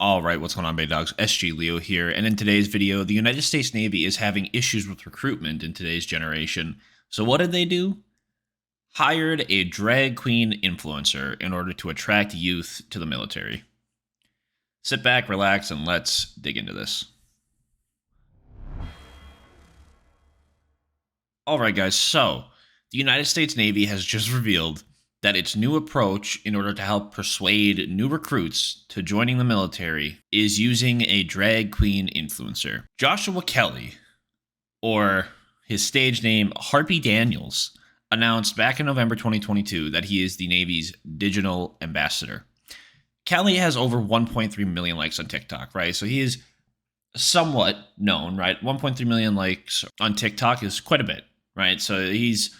All right, what's going on, Bay Dogs? SG Leo here, and in today's video, the United States Navy is having issues with recruitment in today's generation. So what did they do? Hired a drag queen influencer in order to attract youth to the military. Sit back, relax, and let's dig into this. All right, guys, so the United States Navy has just revealed that its new approach in order to help persuade new recruits to joining the military is using a drag queen influencer. Joshua Kelly, or his stage name Harpy Daniels, announced back in November 2022 that he is the Navy's digital ambassador. Kelly has over 1.3 million likes on TikTok, right? So he is somewhat known, right? 1.3 million likes on TikTok is quite a bit, right? So he's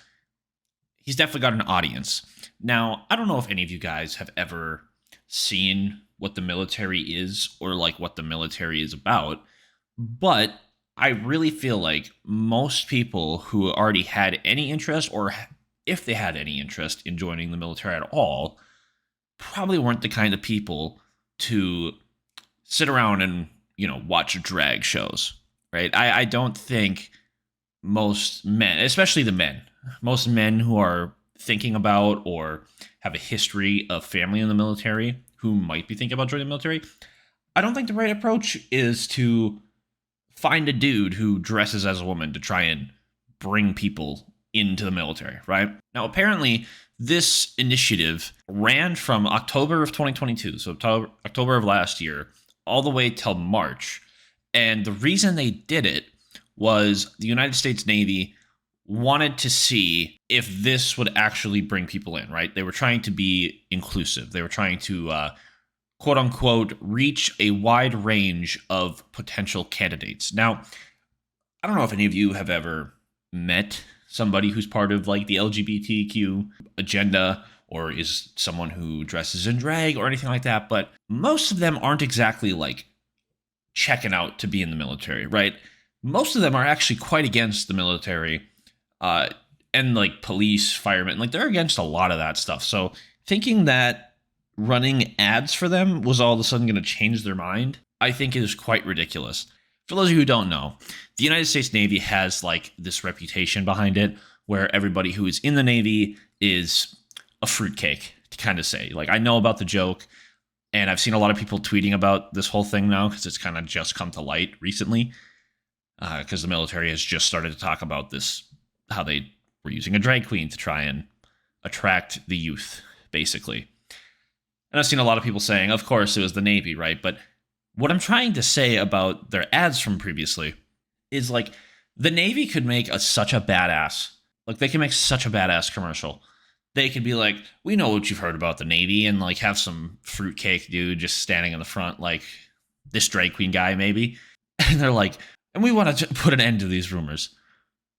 definitely got an audience. Now, I don't know if any of you guys have ever seen what the military is or like what the military is about, but I really feel like most people who already had any interest, or if they had any interest in joining the military at all, probably weren't the kind of people to sit around and, watch drag shows, right? I don't think most men, especially the men, most men who are thinking about or have a history of family in the military who might be thinking about joining the military, I don't think the right approach is to find a dude who dresses as a woman to try and bring people into the military, right? Now, apparently, this initiative ran from October of 2022, so October of last year, all the way till March. And the reason they did it was the United States Navy wanted to see if this would actually bring people in, right? They were trying to be inclusive. They were trying to, quote unquote, reach a wide range of potential candidates. Now, I don't know if any of you have ever met somebody who's part of like the LGBTQ agenda or is someone who dresses in drag or anything like that, but most of them aren't exactly like checking out to be in the military, right? Most of them are actually quite against the military. And like police, firemen, like they're against a lot of that stuff. So thinking that running ads for them was all of a sudden going to change their mind, I think is quite ridiculous. For those of you who don't know, the United States Navy has like this reputation behind it where everybody who is in the Navy is a fruitcake, to kind of say. Like, I know about the joke, and I've seen a lot of people tweeting about this whole thing now because it's kind of just come to light recently because the military has just started to talk about this, how they were using a drag queen to try and attract the youth, basically. And I've seen a lot of people saying, of course, it was the Navy, right? But what I'm trying to say about their ads from previously is like the Navy could make such a badass, like they can make such a badass commercial. They could be like, we know what you've heard about the Navy, and like have some fruitcake dude just standing in the front, like this drag queen guy maybe. And they're like, and we want to put an end to these rumors.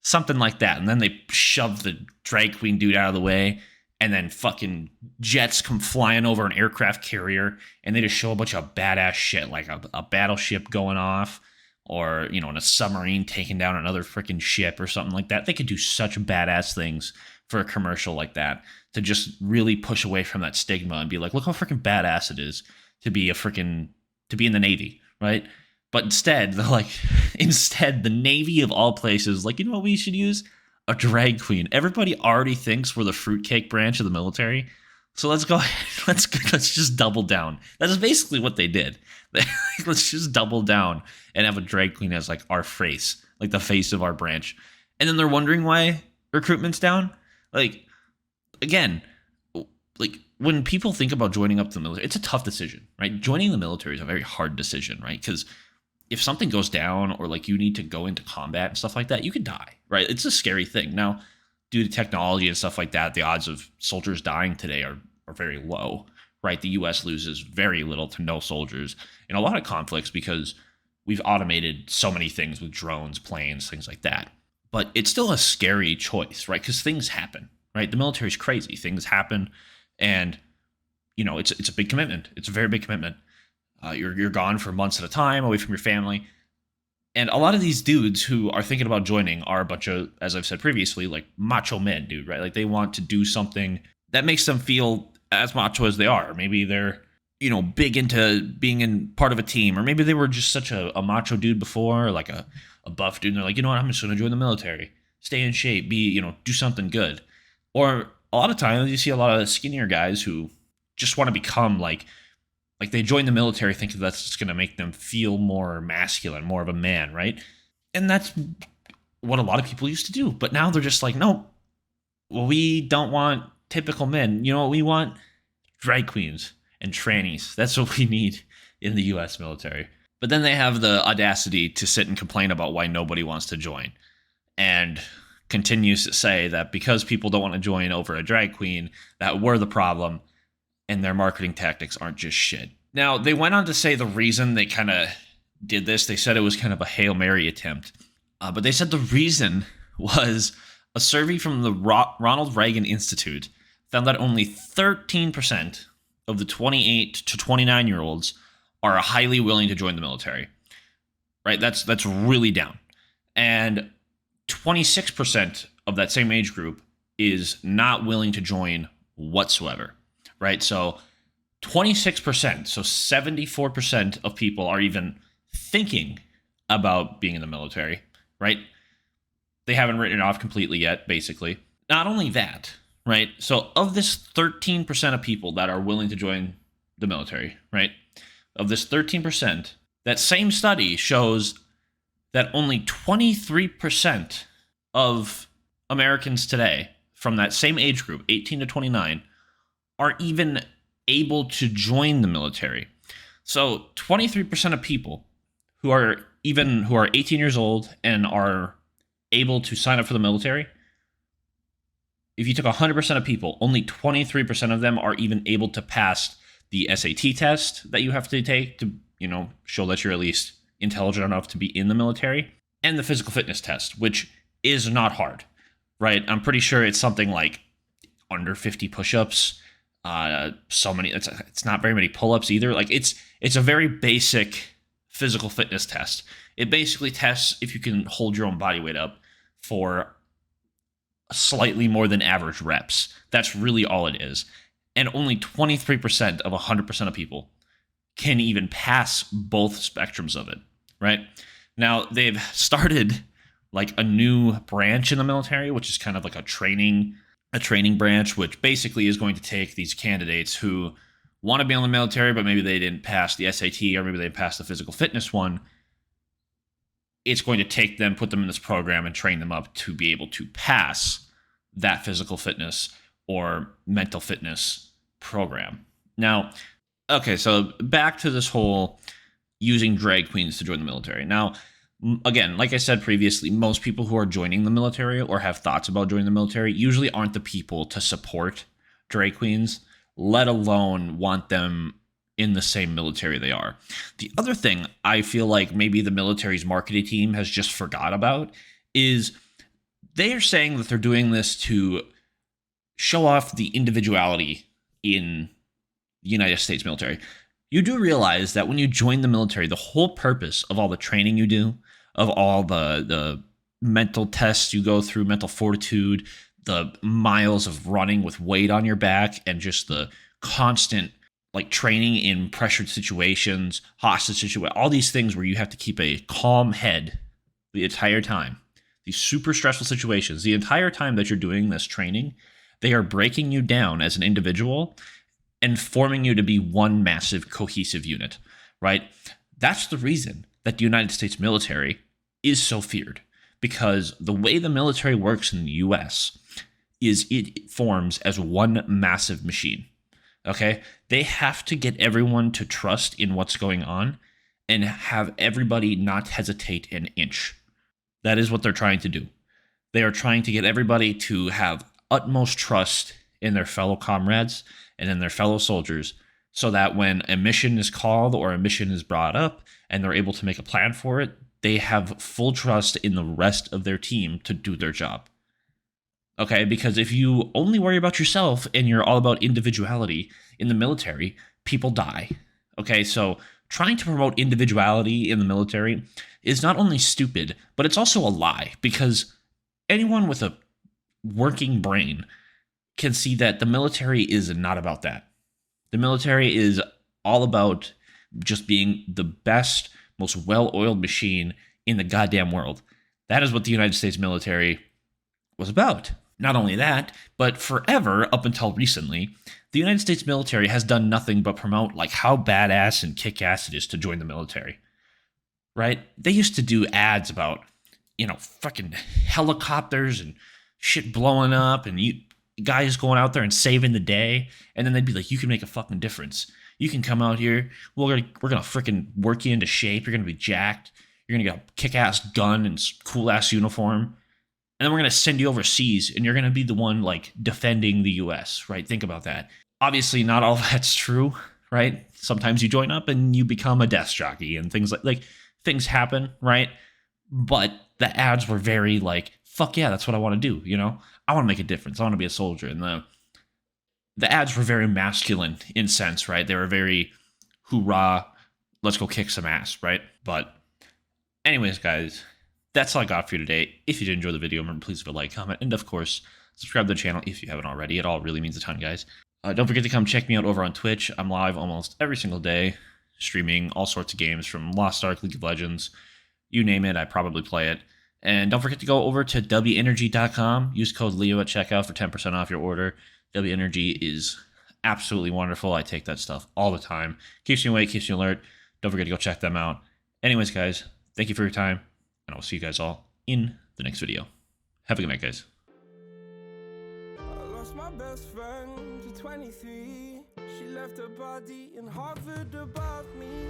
Something like that. And then they shove the drag queen dude out of the way, and then fucking jets come flying over an aircraft carrier, and they just show a bunch of badass shit, like a battleship going off, or, in a submarine taking down another freaking ship or something like that. They could do such badass things for a commercial like that to just really push away from that stigma and be like, look how freaking badass it is to be to be in the Navy, right? But instead, the Navy of all places, like, you know what we should use? A drag queen. Everybody already thinks we're the fruitcake branch of the military. So let's go ahead. Let's just double down. That's basically what they did. Let's just double down and have a drag queen as like our face, like the face of our branch. And then they're wondering why recruitment's down. Like, again, like when people think about joining up to the military, it's a tough decision, right? Joining the military is a very hard decision, right? Because if something goes down or like you need to go into combat and stuff like that, you could die, right? It's a scary thing. Now, due to technology and stuff like that, the odds of soldiers dying today are very low, right? The U.S. loses very little to no soldiers in a lot of conflicts because we've automated so many things with drones, planes, things like that. But it's still a scary choice, right? Because things happen, right? The military's crazy. Things happen, and, it's a big commitment. It's a very big commitment. You're gone for months at a time, away from your family. And a lot of these dudes who are thinking about joining are a bunch of, as I've said previously, like macho men, dude, right? Like they want to do something that makes them feel as macho as they are. Maybe they're big into being in part of a team, or maybe they were just such a macho dude before, like a buff dude, and they're like, you know what, I'm just going to join the military, stay in shape, do something good. Or a lot of times you see a lot of skinnier guys who just want to become like they join the military thinking that's just going to make them feel more masculine, more of a man, right? And that's what a lot of people used to do. But now they're just like, no, well, we don't want typical men. You know what we want? Drag queens and trannies. That's what we need in the US military. But then they have the audacity to sit and complain about why nobody wants to join. And continues to say that because people don't want to join over a drag queen, that we're the problem, and their marketing tactics aren't just shit. Now, they went on to say the reason they kind of did this, they said it was kind of a Hail Mary attempt. But they said the reason was a survey from the Ronald Reagan Institute found that only 13% of the 28 to 29-year-olds are highly willing to join the military. Right? That's really down. And 26% of that same age group is not willing to join whatsoever. Right? So 26%, so 74% of people are even thinking about being in the military, right? They haven't written it off completely yet, basically. Not only that, right? So of this 13% of people that are willing to join the military, right? Of this 13%, that same study shows that only 23% of Americans today from that same age group, 18 to 29, are even able to join the military. So 23% of people who are 18 years old and are able to sign up for the military, if you took 100% of people, only 23% of them are even able to pass the SAT test that you have to take to, show that you're at least intelligent enough to be in the military, and the physical fitness test, which is not hard, right? I'm pretty sure it's something like under 50 push-ups. It's not very many pull-ups either. Like it's a very basic physical fitness test. It basically tests if you can hold your own body weight up for slightly more than average reps. That's really all it is. And only 23% of 100% of people can even pass both spectrums of it, right? Now, they've started like a new branch in the military, which is kind of like a training branch, which basically is going to take these candidates who want to be in the military, but maybe they didn't pass the SAT or maybe they passed the physical fitness one. It's going to take them, put them in this program and train them up to be able to pass that physical fitness or mental fitness program. Now, okay, so back to this whole using drag queens to join the military. Now, again, like I said previously, most people who are joining the military or have thoughts about joining the military usually aren't the people to support drag queens, let alone want them in the same military they are. The other thing I feel like maybe the military's marketing team has just forgot about is they are saying that they're doing this to show off the individuality in the United States military. You do realize that when you join the military, the whole purpose of all the training you do, of all the mental tests you go through, mental fortitude, the miles of running with weight on your back, and just the constant like training in pressured situations, hostage situations, all these things where you have to keep a calm head the entire time. These super stressful situations, the entire time that you're doing this training, they are breaking you down as an individual and forming you to be one massive cohesive unit, right? That's the reason that the United States military is so feared, because the way the military works in the US is it forms as one massive machine, okay? They have to get everyone to trust in what's going on and have everybody not hesitate an inch. That is what they're trying to do. They are trying to get everybody to have utmost trust in their fellow comrades and in their fellow soldiers, so that when a mission is called or a mission is brought up and they're able to make a plan for it, they have full trust in the rest of their team to do their job. Okay, because if you only worry about yourself and you're all about individuality in the military, people die. Okay, so trying to promote individuality in the military is not only stupid, but it's also a lie, because anyone with a working brain can see that the military is not about that. The military is all about just being the best, most well-oiled machine in the goddamn world. That is what the United States military was about. Not only that, but forever, up until recently, the United States military has done nothing but promote like how badass and kick-ass it is to join the military. Right? They used to do ads about, fucking helicopters and shit blowing up and guys going out there and saving the day. And then they'd be like, you can make a fucking difference. You can come out here. We're gonna freaking work you into shape. You're gonna be jacked. You're gonna get a kick-ass gun and cool-ass uniform. And then we're gonna send you overseas, and you're gonna be the one like defending the U.S. Right? Think about that. Obviously, not all that's true. Right? Sometimes you join up and you become a desk jockey and things like things happen. Right? But the ads were very like, fuck yeah, that's what I want to do. I want to make a difference. I want to be a soldier. And the ads were very masculine in sense, right? They were very hoorah, let's go kick some ass, right? But anyways, guys, that's all I got for you today. If you did enjoy the video, remember, please leave a like, comment, and of course, subscribe to the channel if you haven't already. It all really means a ton, guys. Don't forget to come check me out over on Twitch. I'm live almost every single day, streaming all sorts of games from Lost Ark, League of Legends, you name it, I probably play it. And don't forget to go over to dubbyenergy.com. Use code Leo at checkout for 10% off your order. DUBBY Energy is absolutely wonderful. I take that stuff all the time. Keeps you awake, keeps you alert. Don't forget to go check them out. Anyways, guys, thank you for your time, and I'll see you guys all in the next video. Have a good night, guys. I lost my best friend to 23. She left her body in Harvard above me.